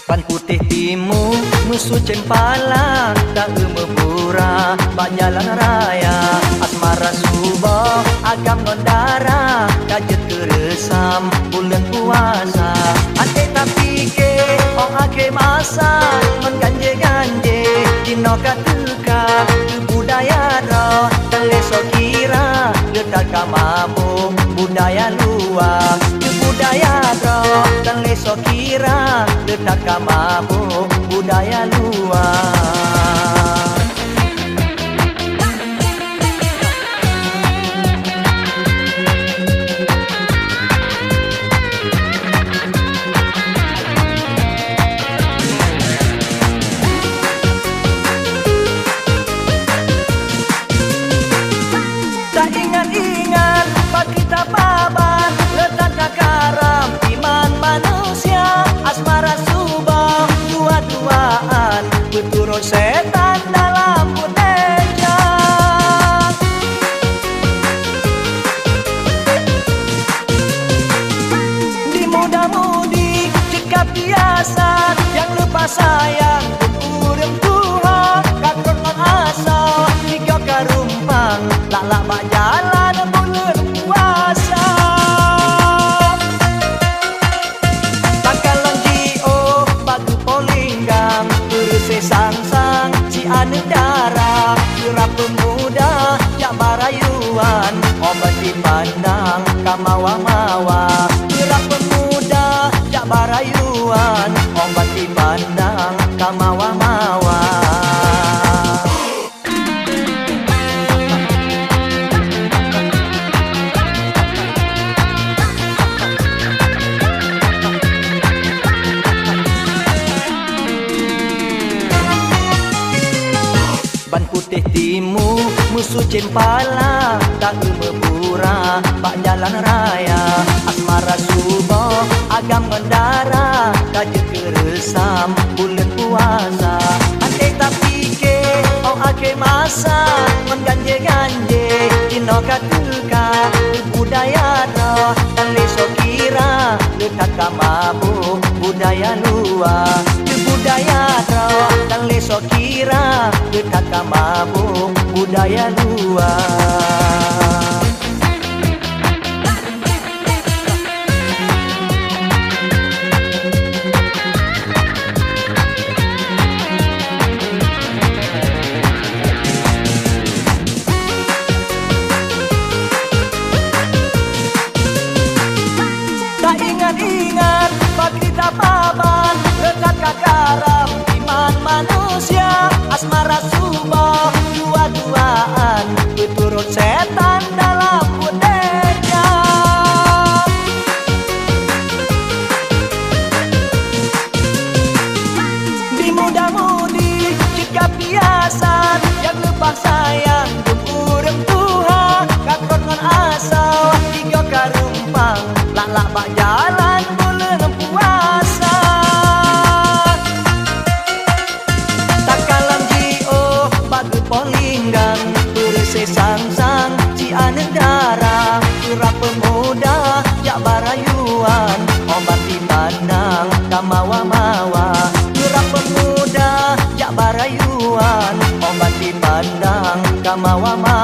Pan putih timur, musuh cempala, tak memura, bak jalan raya. Asmara subuh, agam nondara, kajet keresam, bulan puasa. Ante tak fikir, oh ake masa, mengganje-ganje, dino katuka, budaya roh, terleso kira, letak kamabung, budaya luar. Budaya roh dan leso kira letak kamabung budaya luar. Tak ingat-ingat pak kita babat letak karam iman manusia asmara subah dua-duaan berturut setan dalam budaya. Di muda-mudi cekap biasa yang lepas sayang urem Tuhan kakon ngon asal tiga karumpang lak-lak bak jalan bulan puasa. Sang-sang si ane darah kira pemuda jak barayuan obat dipandang kamawa-mawa kira pemuda jak barayuan obat dipandang kamawa-mawa. Ban putih timur, musuh cempala, tak memura, bak jalan raya. Asmara subuh, agam ngendara, kajet keresam, bulan puasa. Ante tak fikir, oh ake masa, mengganje-ganje, dino katuka, budaya roh, dan leso kira, letak kamabung, budaya luar. Budaya roh dan leso kira dekat kamabung budaya luar. Tak ingat-ingat pak kita paban dekat kakaram iman manusia asmara subah dua-duaan berturut setan dalam budaya. Di muda-mudi jika biasa yang lepas sayang urem Tuhan kakon ngon asal tiga karumpang lak-lak bak jalan bulan puasa. Polinggang bersih sang-sang si anegara kira pemuda jak barayuan obat dipandang kamawa-mawa kira pemuda jak barayuan obat dipandang kamawa-mawa.